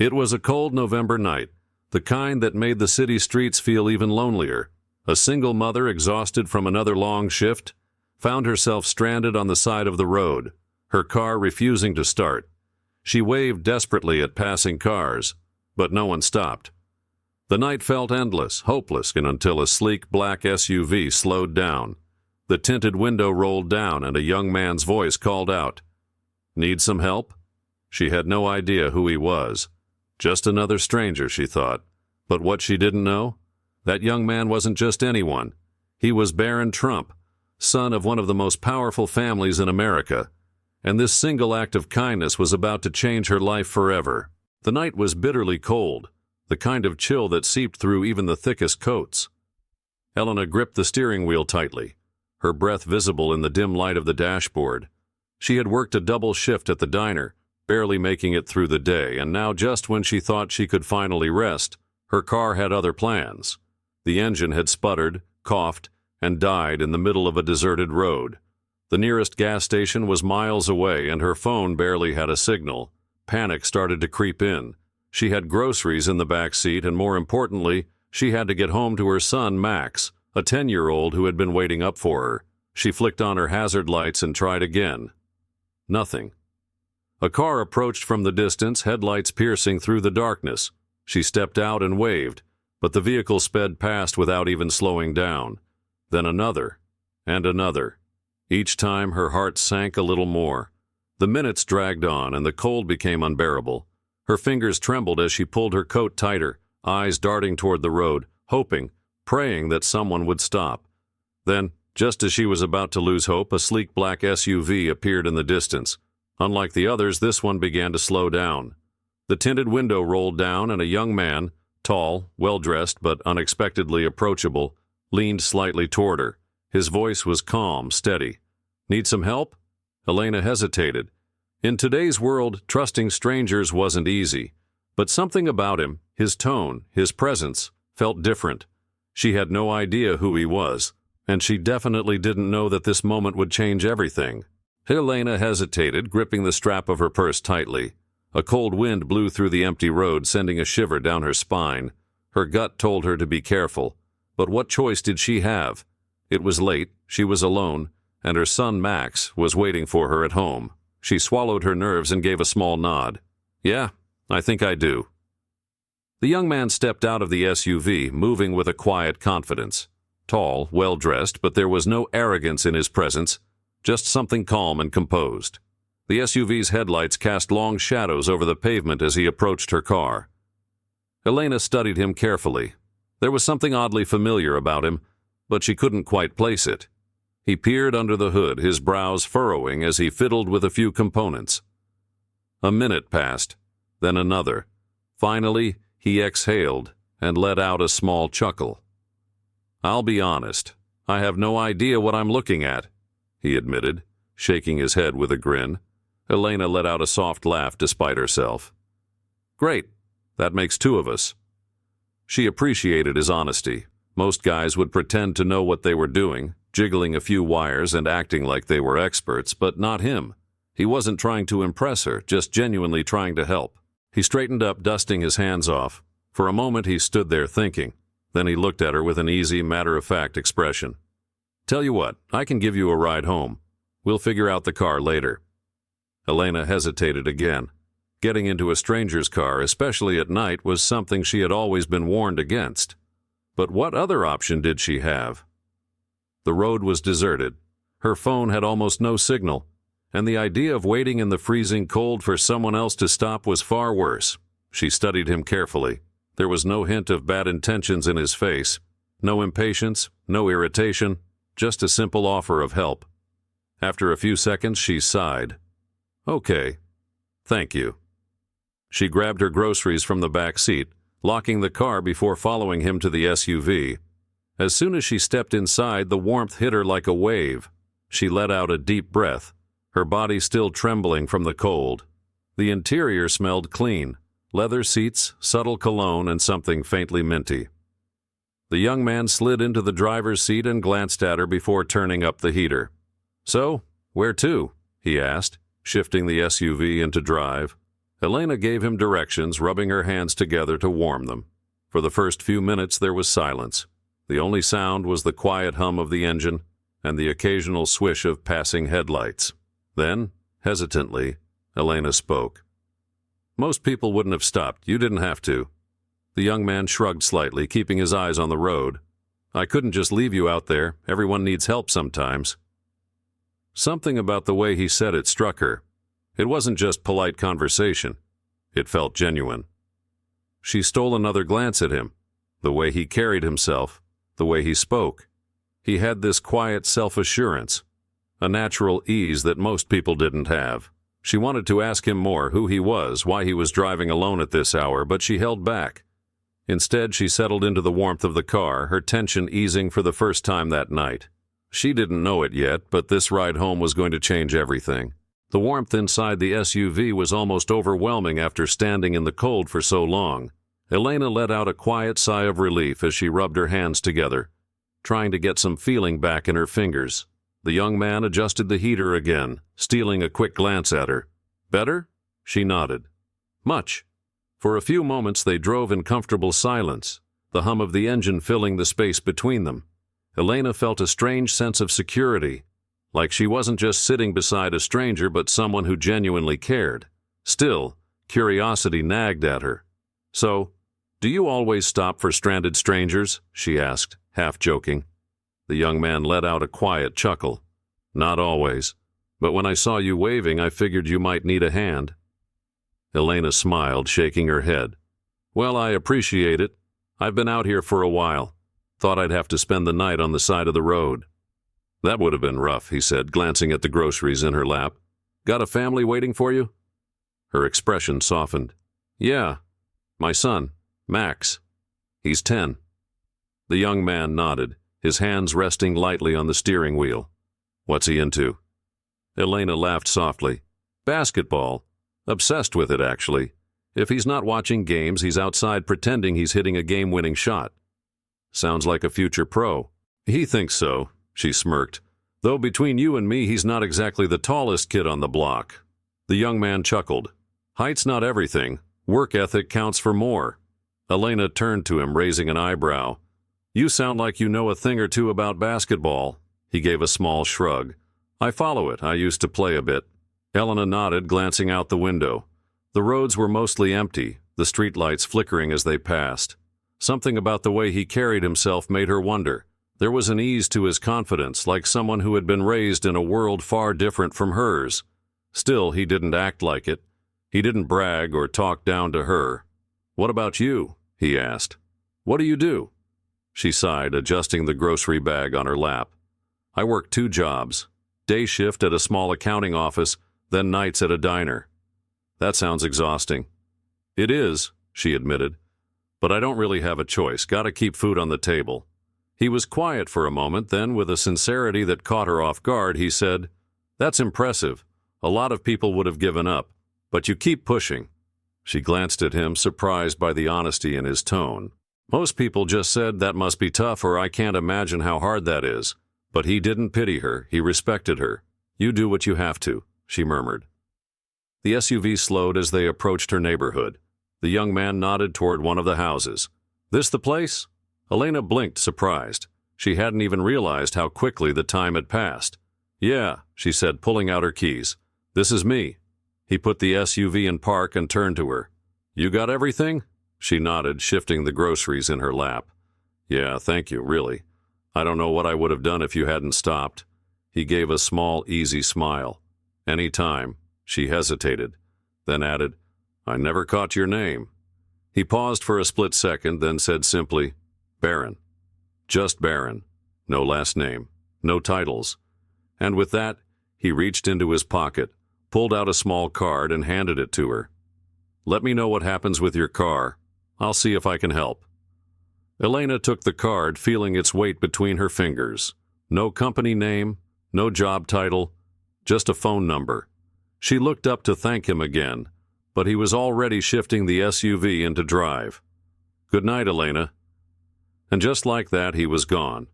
It was a cold November night, the kind that made the city streets feel even lonelier. A single mother, exhausted from another long shift, found herself stranded on the side of the road, her car refusing to start. She waved desperately at passing cars, but no one stopped. The night felt endless, hopeless, until a sleek black SUV slowed down. The tinted window rolled down and a young man's voice called out, "Need some help?" She had no idea who he was. Just another stranger, she thought. But what she didn't know? That young man wasn't just anyone. He was Barron Trump, son of one of the most powerful families in America. And this single act of kindness was about to change her life forever. The night was bitterly cold, the kind of chill that seeped through even the thickest coats. Elena gripped the steering wheel tightly, her breath visible in the dim light of the dashboard. She had worked a double shift at the diner, barely making it through the day, and now just when she thought she could finally rest, her car had other plans. The engine had sputtered, coughed, and died in the middle of a deserted road. The nearest gas station was miles away, and her phone barely had a signal. Panic started to creep in. She had groceries in the back seat, and more importantly, she had to get home to her son, Max, a 10-year-old who had been waiting up for her. She flicked on her hazard lights and tried again. Nothing. A car approached from the distance, headlights piercing through the darkness. She stepped out and waved, but the vehicle sped past without even slowing down. Then another, and another. Each time her heart sank a little more. The minutes dragged on, and the cold became unbearable. Her fingers trembled as she pulled her coat tighter, eyes darting toward the road, hoping, praying that someone would stop. Then, just as she was about to lose hope, a sleek black SUV appeared in the distance. Unlike the others, this one began to slow down. The tinted window rolled down, and a young man, tall, well-dressed but unexpectedly approachable, leaned slightly toward her. His voice was calm, steady. "Need some help?" Elena hesitated. In today's world, trusting strangers wasn't easy. But something about him, his tone, his presence, felt different. She had no idea who he was, and she definitely didn't know that this moment would change everything. Elena hesitated, gripping the strap of her purse tightly. A cold wind blew through the empty road, sending a shiver down her spine. Her gut told her to be careful. But what choice did she have? It was late, she was alone, and her son Max was waiting for her at home. She swallowed her nerves and gave a small nod. "Yeah, I think I do." The young man stepped out of the SUV, moving with a quiet confidence. Tall, well-dressed, but there was no arrogance in his presence, just something calm and composed. The SUV's headlights cast long shadows over the pavement as he approached her car. Elena studied him carefully. There was something oddly familiar about him, but she couldn't quite place it. He peered under the hood, his brows furrowing as he fiddled with a few components. A minute passed, then another. Finally, he exhaled and let out a small chuckle. "I'll be honest, I have no idea what I'm looking at," he admitted, shaking his head with a grin. Elena let out a soft laugh despite herself. "Great, that makes two of us." She appreciated his honesty. Most guys would pretend to know what they were doing, jiggling a few wires and acting like they were experts, but not him. He wasn't trying to impress her, just genuinely trying to help. He straightened up, dusting his hands off. For a moment he stood there thinking. Then he looked at her with an easy, matter-of-fact expression. "Tell you what, I can give you a ride home. We'll figure out the car later." Elena hesitated again. Getting into a stranger's car, especially at night, was something she had always been warned against. But what other option did she have? The road was deserted. Her phone had almost no signal, and the idea of waiting in the freezing cold for someone else to stop was far worse. She studied him carefully. There was no hint of bad intentions in his face, no impatience, no irritation, just a simple offer of help. After a few seconds, she sighed. "Okay, thank you." She grabbed her groceries from the back seat, locking the car before following him to the SUV. As soon as she stepped inside, the warmth hit her like a wave. She let out a deep breath, her body still trembling from the cold. The interior smelled clean, leather seats, subtle cologne, and something faintly minty. The young man slid into the driver's seat and glanced at her before turning up the heater. "So, where to?" he asked, shifting the SUV into drive. Elena gave him directions, rubbing her hands together to warm them. For the first few minutes there was silence. The only sound was the quiet hum of the engine and the occasional swish of passing headlights. Then, hesitantly, Elena spoke. "Most people wouldn't have stopped. You didn't have to." The young man shrugged slightly, keeping his eyes on the road. "I couldn't just leave you out there. Everyone needs help sometimes." Something about the way he said it struck her. It wasn't just polite conversation. It felt genuine. She stole another glance at him. The way he carried himself, the way he spoke. He had this quiet self-assurance, a natural ease that most people didn't have. She wanted to ask him more, who he was, why he was driving alone at this hour, but she held back. Instead, she settled into the warmth of the car, her tension easing for the first time that night. She didn't know it yet, but this ride home was going to change everything. The warmth inside the SUV was almost overwhelming after standing in the cold for so long. Elena let out a quiet sigh of relief as she rubbed her hands together, trying to get some feeling back in her fingers. The young man adjusted the heater again, stealing a quick glance at her. "Better?" She nodded. "Much." For a few moments they drove in comfortable silence, the hum of the engine filling the space between them. Elena felt a strange sense of security, like she wasn't just sitting beside a stranger but someone who genuinely cared. Still, curiosity nagged at her. "So, do you always stop for stranded strangers?" she asked, half joking. The young man let out a quiet chuckle. "Not always, but when I saw you waving, I figured you might need a hand." Elena smiled, shaking her head. "Well, I appreciate it. I've been out here for a while. Thought I'd have to spend the night on the side of the road." "That would have been rough," he said, glancing at the groceries in her lap. "Got a family waiting for you?" Her expression softened. "Yeah. My son, Max. He's 10. The young man nodded, his hands resting lightly on the steering wheel. "What's he into?" Elena laughed softly. "Basketball. Obsessed with it, actually. If he's not watching games, he's outside pretending he's hitting a game-winning shot." "Sounds like a future pro." "He thinks so," she smirked. "Though between you and me, he's not exactly the tallest kid on the block." The young man chuckled. "Height's not everything. Work ethic counts for more." Elena turned to him, raising an eyebrow. "You sound like you know a thing or two about basketball." He gave a small shrug. "I follow it. I used to play a bit." Elena nodded, glancing out the window. The roads were mostly empty, the streetlights flickering as they passed. Something about the way he carried himself made her wonder. There was an ease to his confidence, like someone who had been raised in a world far different from hers. Still, he didn't act like it. He didn't brag or talk down to her. "What about you?" he asked. "What do you do?" She sighed, adjusting the grocery bag on her lap. "I work 2 jobs. Day shift at a small accounting office, then nights at a diner." "That sounds exhausting." "It is," she admitted. "But I don't really have a choice. Gotta keep food on the table." He was quiet for a moment, then with a sincerity that caught her off guard, he said, "That's impressive. A lot of people would have given up. But you keep pushing." She glanced at him, surprised by the honesty in his tone. Most people just said, "That must be tough," or "I can't imagine how hard that is." But he didn't pity her. He respected her. "You do what you have to," she murmured. The SUV slowed as they approached her neighborhood. The young man nodded toward one of the houses. "This the place?" Elena blinked, surprised. She hadn't even realized how quickly the time had passed. "Yeah," she said, pulling out her keys. "This is me." He put the SUV in park and turned to her. "You got everything?" She nodded, shifting the groceries in her lap. "Yeah, thank you, really. I don't know what I would have done if you hadn't stopped." He gave a small, easy smile. "Any time." She hesitated, then added, "I never caught your name." He paused for a split second, then said simply, "Barron." Just Barron. No last name. No titles. And with that, he reached into his pocket, pulled out a small card, and handed it to her. "Let me know what happens with your car. I'll see if I can help." Elena took the card, feeling its weight between her fingers. No company name, no job title, just a phone number. She looked up to thank him again, but he was already shifting the SUV into drive. "Good night, Elena." And just like that, he was gone.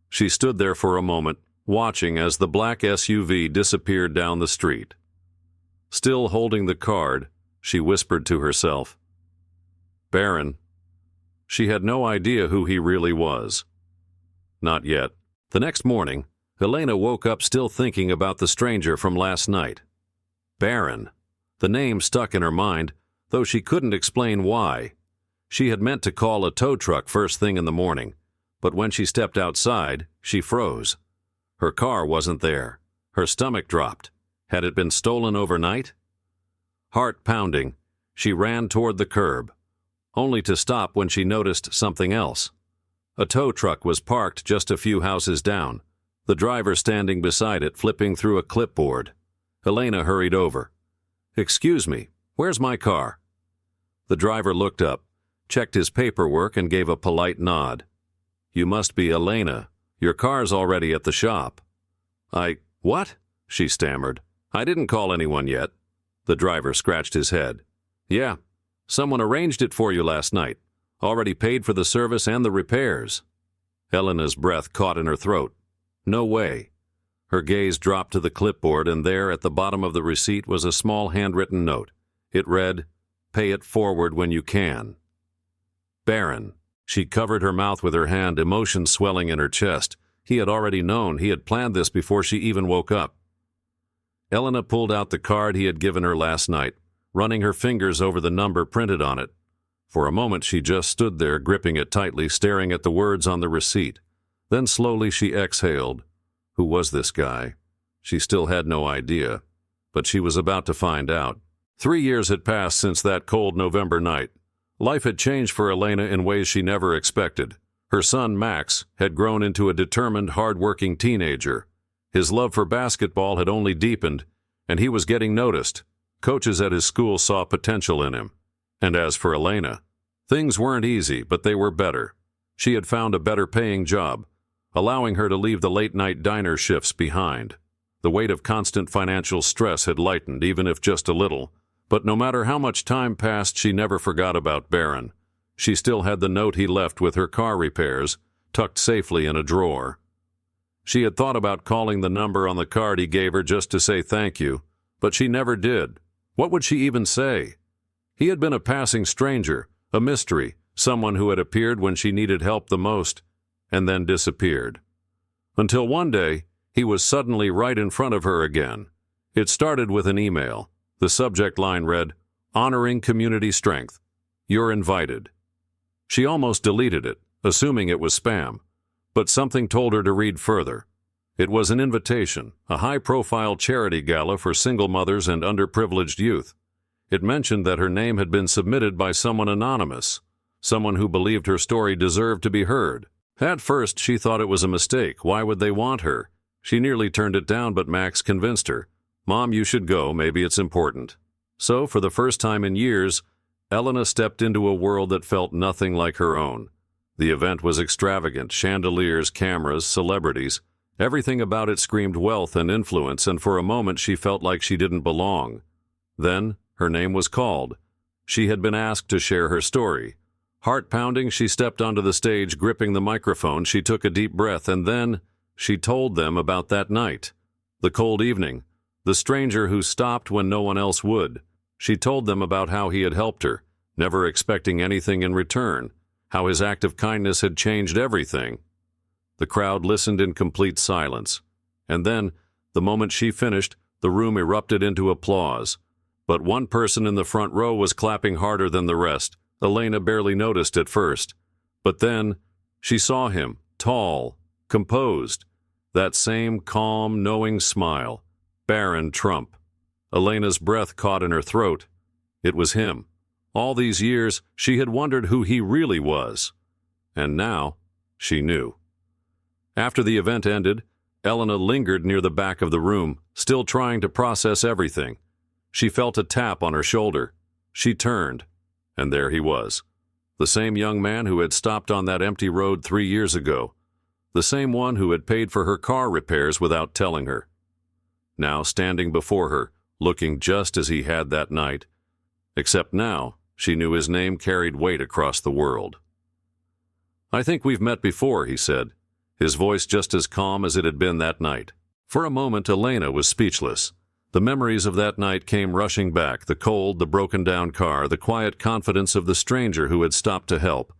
She stood there for a moment, watching as the black SUV disappeared down the street. Still holding the card, she whispered to herself. Barron. She had no idea who he really was. Not yet. The next morning, Elena woke up still thinking about the stranger from last night. Barron. The name stuck in her mind, though she couldn't explain why. She had meant to call a tow truck first thing in the morning, but when she stepped outside, she froze. Her car wasn't there. Her stomach dropped. Had it been stolen overnight? Heart pounding, she ran toward the curb, only to stop when she noticed something else. A tow truck was parked just a few houses down, the driver standing beside it flipping through a clipboard. Elena hurried over. "Excuse me, where's my car?" The driver looked up, checked his paperwork, and gave a polite nod. "You must be Elena. Your car's already at the shop." What?" she stammered. "I didn't call anyone yet." The driver scratched his head. "Yeah, someone arranged it for you last night. Already paid for the service and the repairs." Elena's breath caught in her throat. No way. Her gaze dropped to the clipboard, and there at the bottom of the receipt was a small handwritten note. It read, "Pay it forward when you can." Barron. She covered her mouth with her hand, emotion swelling in her chest. He had already known. He had planned this before she even woke up. Elena pulled out the card he had given her last night, running her fingers over the number printed on it. For a moment she just stood there, gripping it tightly, staring at the words on the receipt. Then slowly she exhaled. Who was this guy? She still had no idea, but she was about to find out. 3 years had passed since that cold November night. Life had changed for Elena in ways she never expected. Her son, Max, had grown into a determined, hard-working teenager. His love for basketball had only deepened, and he was getting noticed. Coaches at his school saw potential in him. And as for Elena, things weren't easy, but they were better. She had found a better-paying job, allowing her to leave the late-night diner shifts behind. The weight of constant financial stress had lightened, even if just a little. But no matter how much time passed, she never forgot about Barron. She still had the note he left with her car repairs, tucked safely in a drawer. She had thought about calling the number on the card he gave her just to say thank you, but she never did. What would she even say? He had been a passing stranger, a mystery, someone who had appeared when she needed help the most, and then disappeared. Until one day, he was suddenly right in front of her again. It started with an email. The subject line read, "Honoring community strength. You're invited." She almost deleted it, assuming it was spam, but something told her to read further. It was an invitation, a high-profile charity gala for single mothers and underprivileged youth. It mentioned that her name had been submitted by someone anonymous, someone who believed her story deserved to be heard. At first, she thought it was a mistake. Why would they want her? She nearly turned it down, but Max convinced her. "Mom, you should go. Maybe it's important." So, for the first time in years, Elena stepped into a world that felt nothing like her own. The event was extravagant, chandeliers, cameras, celebrities. Everything about it screamed wealth and influence, and for a moment she felt like she didn't belong. Then, her name was called. She had been asked to share her story. Heart-pounding, she stepped onto the stage, gripping the microphone. She took a deep breath, and then she told them about that night. The cold evening. The stranger who stopped when no one else would. She told them about how he had helped her, never expecting anything in return, how his act of kindness had changed everything. The crowd listened in complete silence. And then, the moment she finished, the room erupted into applause. But one person in the front row was clapping harder than the rest. Elena barely noticed at first. But then, she saw him, tall, composed. That same calm, knowing smile. Barron Trump. Elena's breath caught in her throat. It was him. All these years, she had wondered who he really was. And now, she knew. After the event ended, Elena lingered near the back of the room, still trying to process everything. She felt a tap on her shoulder. She turned, and there he was. The same young man who had stopped on that empty road 3 years ago. The same one who had paid for her car repairs without telling her. Now standing before her, looking just as he had that night. Except now, she knew his name carried weight across the world. "I think we've met before," he said, his voice just as calm as it had been that night. For a moment, Elena was speechless. The memories of that night came rushing back, the cold, the broken-down car, the quiet confidence of the stranger who had stopped to help.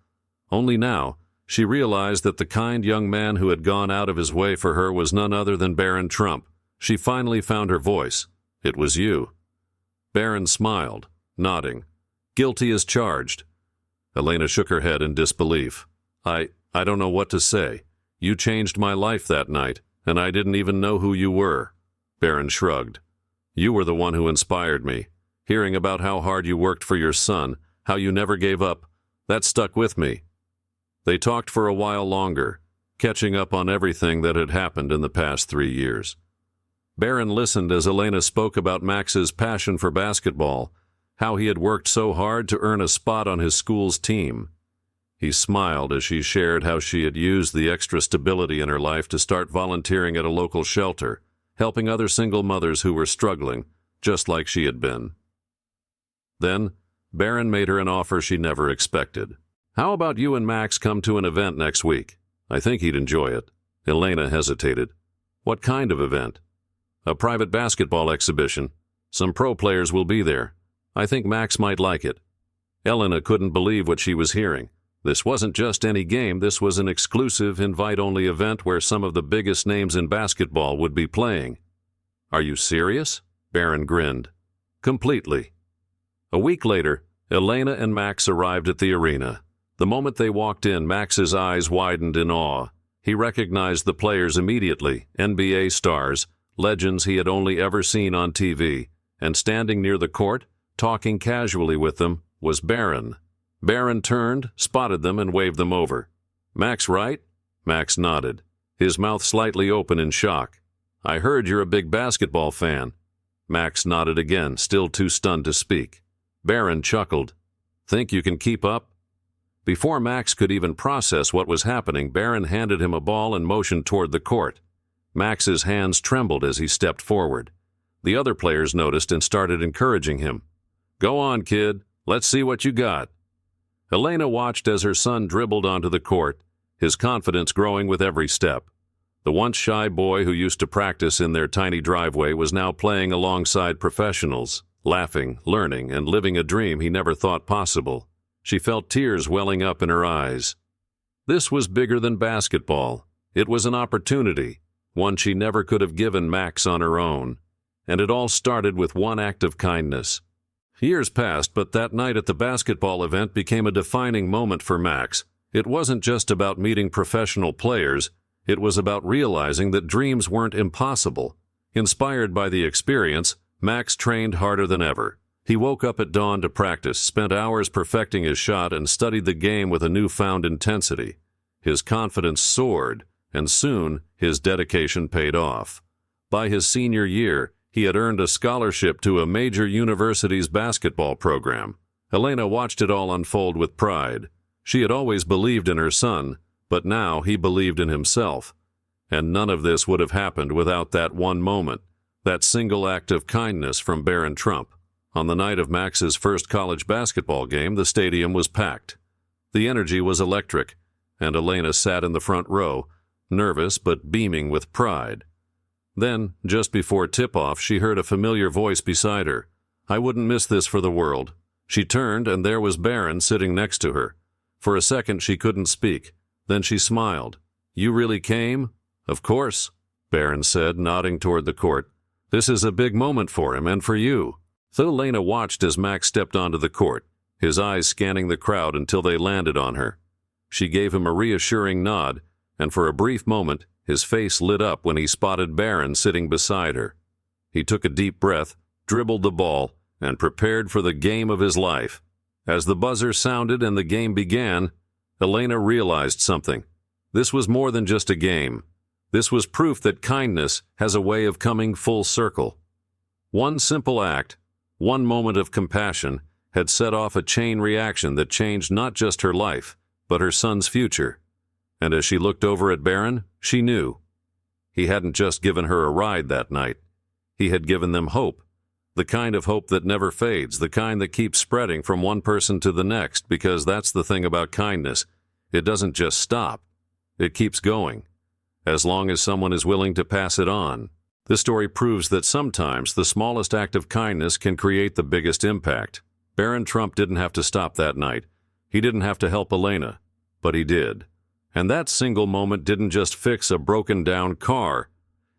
Only now, she realized that the kind young man who had gone out of his way for her was none other than Barron Trump. She finally found her voice. "It was you." Barron smiled, nodding. "Guilty as charged." Elena shook her head in disbelief. I don't know what to say. You changed my life that night, and I didn't even know who you were." Barron shrugged. "You were the one who inspired me. Hearing about how hard you worked for your son, how you never gave up, that stuck with me." They talked for a while longer, catching up on everything that had happened in the past 3 years. Barron listened as Elena spoke about Max's passion for basketball, how he had worked so hard to earn a spot on his school's team. He smiled as she shared how she had used the extra stability in her life to start volunteering at a local shelter, helping other single mothers who were struggling, just like she had been. Then, Barron made her an offer she never expected. "How about you and Max come to an event next week? I think he'd enjoy it." Elena hesitated. "What kind of event?" "A private basketball exhibition. Some pro players will be there. I think Max might like it." Elena couldn't believe what she was hearing. This wasn't just any game, this was an exclusive, invite-only event where some of the biggest names in basketball would be playing. "Are you serious?" Barron grinned. "Completely." A week later, Elena and Max arrived at the arena. The moment they walked in, Max's eyes widened in awe. He recognized the players immediately, NBA stars, legends he had only ever seen on TV, and standing near the court, talking casually with them, was Barron. Barron turned, spotted them, and waved them over. "Max, right?" Max nodded, his mouth slightly open in shock. "I heard you're a big basketball fan." Max nodded again, still too stunned to speak. Barron chuckled. "Think you can keep up?" Before Max could even process what was happening, Barron handed him a ball and motioned toward the court. Max's hands trembled as he stepped forward. The other players noticed and started encouraging him. "Go on, kid. Let's see what you got." Elena watched as her son dribbled onto the court, his confidence growing with every step. The once shy boy who used to practice in their tiny driveway was now playing alongside professionals, laughing, learning, and living a dream he never thought possible. She felt tears welling up in her eyes. This was bigger than basketball. It was an opportunity, one she never could have given Max on her own. And it all started with one act of kindness. Years passed, but that night at the basketball event became a defining moment for Max. It wasn't just about meeting professional players, it was about realizing that dreams weren't impossible. Inspired by the experience, Max trained harder than ever. He woke up at dawn to practice, spent hours perfecting his shot, and studied the game with a newfound intensity. His confidence soared, and soon his dedication paid off. By his senior year, he had earned a scholarship to a major university's basketball program. Elena watched it all unfold with pride. She had always believed in her son, but now he believed in himself. And none of this would have happened without that one moment, that single act of kindness from Barron Trump. On the night of Max's first college basketball game, the stadium was packed. The energy was electric, and Elena sat in the front row, nervous but beaming with pride. Then, just before tip-off, she heard a familiar voice beside her. "I wouldn't miss this for the world." She turned, and there was Barron sitting next to her. For a second, she couldn't speak. Then she smiled. "You really came?" "Of course," Barron said, nodding toward the court. "This is a big moment for him and for you." So Elena watched as Max stepped onto the court, his eyes scanning the crowd until they landed on her. She gave him a reassuring nod, and for a brief moment, his face lit up when he spotted Barron sitting beside her. He took a deep breath, dribbled the ball, and prepared for the game of his life. As the buzzer sounded and the game began, Elena realized something. This was more than just a game. This was proof that kindness has a way of coming full circle. One simple act, one moment of compassion, had set off a chain reaction that changed not just her life, but her son's future. And as she looked over at Barron, she knew. He hadn't just given her a ride that night. He had given them hope. The kind of hope that never fades, the kind that keeps spreading from one person to the next, because that's the thing about kindness. It doesn't just stop. It keeps going. As long as someone is willing to pass it on. This story proves that sometimes the smallest act of kindness can create the biggest impact. Barron Trump didn't have to stop that night. He didn't have to help Elena, but he did. And that single moment didn't just fix a broken-down car.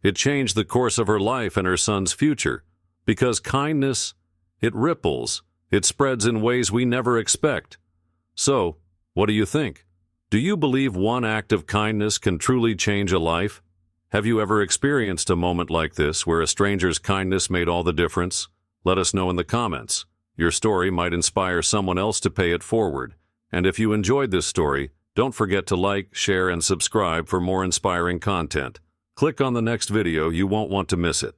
It changed the course of her life and her son's future. Because kindness, it ripples. It spreads in ways we never expect. So, what do you think? Do you believe one act of kindness can truly change a life? Have you ever experienced a moment like this where a stranger's kindness made all the difference? Let us know in the comments. Your story might inspire someone else to pay it forward. And if you enjoyed this story, don't forget to like, share, and subscribe for more inspiring content. Click on the next video, you won't want to miss it.